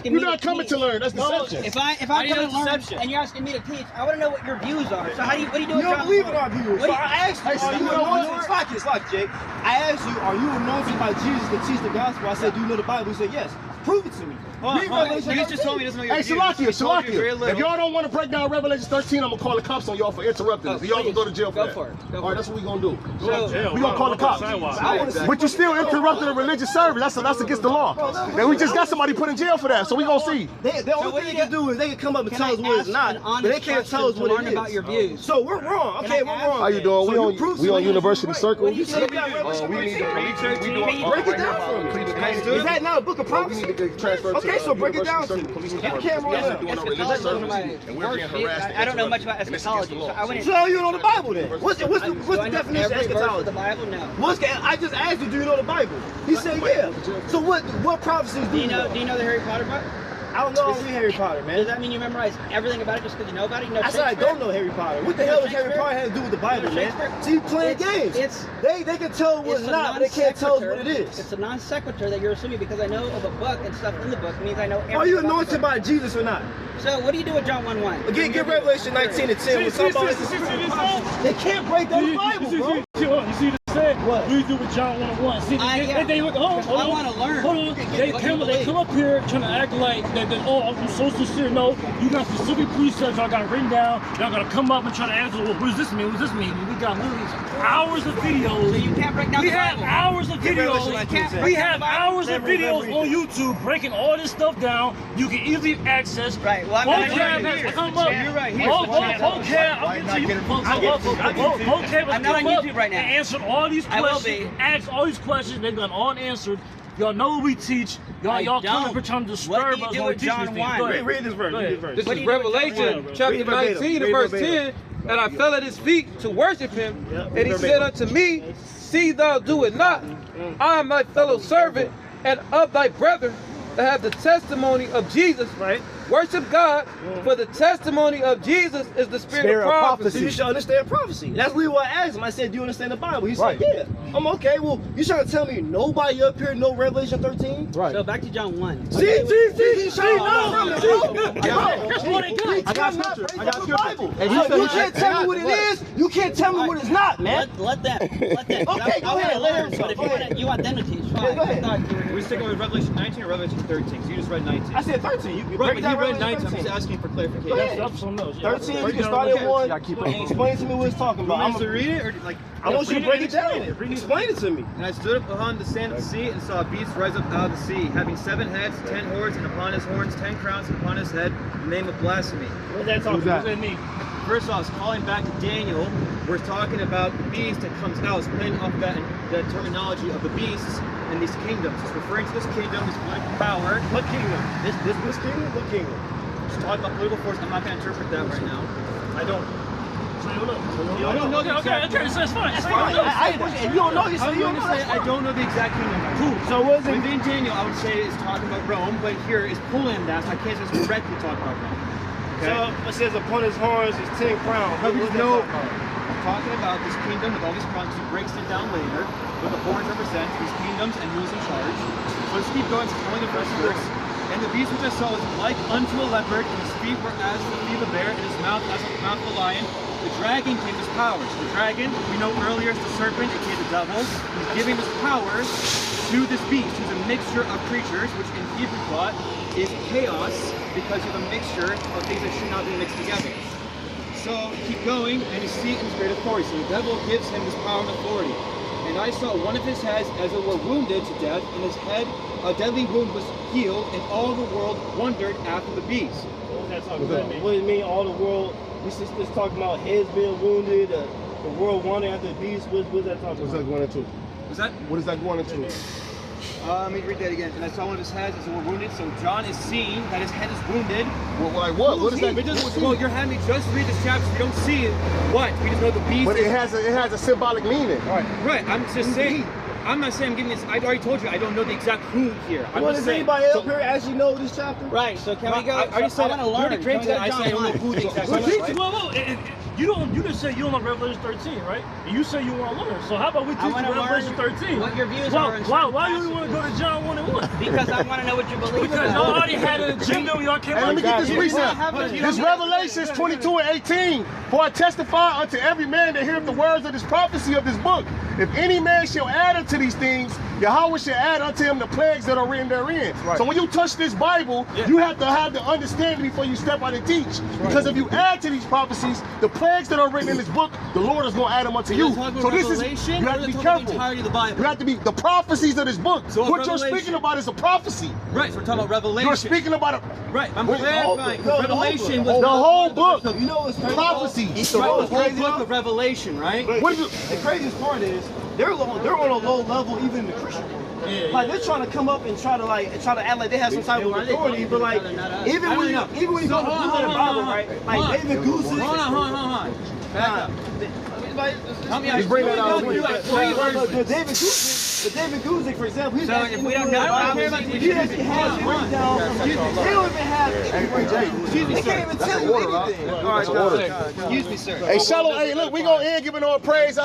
You're not coming to learn. That's deception. If I'm coming to learn and you're asking me to teach, I want to know what your views are. So what do you do? You don't believe in our views. So I asked you, are you anointed? It's like Jake. I asked you, are you anointed by Jesus to teach the gospel? I said, do you know the Bible? You said yes. Prove it to me. He just told me he doesn't know your views. Salakia. If y'all don't want to break down Revelation 13, I'm gonna call the cops on y'all for interrupting us. Y'all can go to jail for that. Go for it. All right, that's what we gonna do. We gonna call the cops. But you still interrupted a religious service. That's against the law. And we just got somebody put in jail for that. So we gonna see. The only thing they can do is they can come up and tell us what it's not, but they can't tell us what it is. About your views. So we're wrong. Okay, we're wrong. How you doing? We on University Circle. We need to break it down for me. Is that not a book of prophecy? Okay, so break it down to me. I don't know much about eschatology, so I wouldn't. So you know the Bible then? What's the definition of eschatology? The Bible, no. I just asked you, do you know the Bible? He said, yeah. So what prophecies do you know? Do you know the Harry Potter book? I don't know all Harry Potter, man. Does that mean you memorize everything about it just because you know about it? You know I said I don't know Harry Potter. What the hell does Harry Potter have to do with the Bible, man? See, you playing games. They can tell what's not, but they can't tell us what it is. It's a non sequitur that you're assuming because I know of a book and stuff in the book means I know everything. Are you anointed by Jesus or not? So what do you do with John 1:1? Again, get Revelation 19:10 with somebody. They can't break down the Bible, bro. You see the saying? What? What do you do with John 1:1? See, they look, hold on. I want to learn. Hold on. They come up here trying to act like that. Oh, I'm so sincere. No, you got specific precepts. Y'all got written down. Y'all got to come up and try to answer. Well, what does this mean? What does this mean? We got literally hours of videos. So you can't break down we the Bible. have hours of videos. We have hours of videos on YouTube breaking all this stuff down. You can easily access. Right. Well, I'm come up. You're right. Vocab. I'll get to you. Vocab. I'm not on YouTube right now. Answer all these questions. Ask all these questions. They've gone unanswered. Y'all know what we teach. Y'all coming for trying to disturb us when we teach these things. Read this verse. This is Revelation chapter 19 and verse 10. And I fell at his feet to worship him. And he said unto me, see thou do it not. I am thy fellow servant and of thy brethren that have the testimony of Jesus. Right. Worship God, for the testimony of Jesus is the spirit of prophecy. You should understand prophecy. That's really what I asked him. I said, do you understand the Bible? He said, yeah. I'm okay. Well, you trying to tell me nobody up here know Revelation 13? Right. So back to John 1. See, I got scripture. And you can't tell me what it is. You can't tell me what it's not, man. Let them. Okay, go ahead. But if you want them to teach, fine. Go ahead. We're sticking with Revelation 19 or Revelation 13? So you just read 19. I said 13. You right, break but down you read 19. I'm 13. just asking for clarification. That's something else. 13, you can start at 1 and explain to me what it's talking about. I'm going to read it, or like I want you to break it down. Explain it to me. And I stood up upon the sand of the sea and saw a beast rise up out of the sea, having 7 heads, 10 horns, and upon his horns 10 crowns, and upon his head the name of blasphemy. What's that talking about? What does that mean? First off, it's calling back to Daniel. We're talking about the beast that comes out. It's playing off of that terminology of the beasts and these kingdoms. It's referring to this kingdom, this political power. What kingdom? This kingdom? What kingdom? It's talking about political force. I'm not going to interpret that right now. I don't. So you don't know. I don't know the exact. Okay, so it's fine. It's fine. fine. If you don't know, you say you don't know. I don't know the exact kingdom. Cool. So what is it? Within Daniel, I would say it's talking about Rome, but here is pulling that, so I can't just directly talk about Rome. Okay? So it says upon his horns is 10 crowns. No, I'm talking about this kingdom with all these crowns. He breaks it down later. What the horns represent, these kingdoms and who's in charge. So let's keep going. It's only the first verse. And the beast which I saw was like unto a leopard, and his feet were as the feet of a bear, and his mouth as the mouth of a lion. The dragon gave his powers. The dragon, we know earlier, is the serpent, aka the devil. He's giving his powers to this beast, who's a mixture of creatures, which in Hebrew thought is chaos, because you have a mixture of things that should not be mixed together. So keep going, and you see it in his great authority. So the devil gives him this power and authority. And I saw one of his heads as it were wounded to death, and his head, a deadly wound, was healed, and all the world wondered after the beast. What does that talk about? What does it mean, all the world? This is talking about heads being wounded, the world wandering after the beast. What is that talking about? What's that going into? Was that? What is that going into? Let me read that again. And I saw one of his heads as it were wounded. So John is seeing that his head is wounded. Well, like what? What is that? Well, you're having me just read this chapter. We don't see it. What? We just know the beast. But it has a symbolic meaning. Right. I'm just saying. I'm not saying I'm giving this. I already told you I don't know the exact who here. Does anybody up here actually know this chapter? Right. So can we go? I already said I want to learn. I say I don't know who the exact. You just say you don't know Revelation 13, right? And you say you want to learn. So how about we teach you Revelation 13? What your views are. Why do you want to go to John 1 and 1? Because I want to know what you believe. Because y'all already had an agenda when y'all came Hey, out. let me get this precept. This Revelations 22 and 18. For I testify unto every man that heareth the words of this prophecy of this book. If any man shall add unto these things, Yahweh shall add unto him the plagues that are written therein. Right. So when you touch this Bible, you have to have the understanding before you step out and teach. Because if you add to these prophecies, the plagues that are written in this book, the Lord is going to add them unto you. So this is, you have to be careful. You have to be, the prophecies of this book. So what you're speaking about is a prophecy. Right, so we're talking about Revelation. You're speaking about a... Right, I'm clarifying. Revelation was the whole book. You know what's crazy? Prophecies. The whole book of Revelation, right? What is it? The craziest part is they're on a low level even in the Christian world. Like they're trying to come up and try to act like they have some type of authority, but like even when you go to the Bible, right? Like David Guzik. Hold on. Back up. He's bringing that out. But David Guzik, for example, he's So if we don't know, I don't care about the he actually has breakdown. They don't even have any breakdown. They can't even tell you anything. All right, Excuse me, sir. Hey, Shalom. Hey, look, we gonna end giving all praise.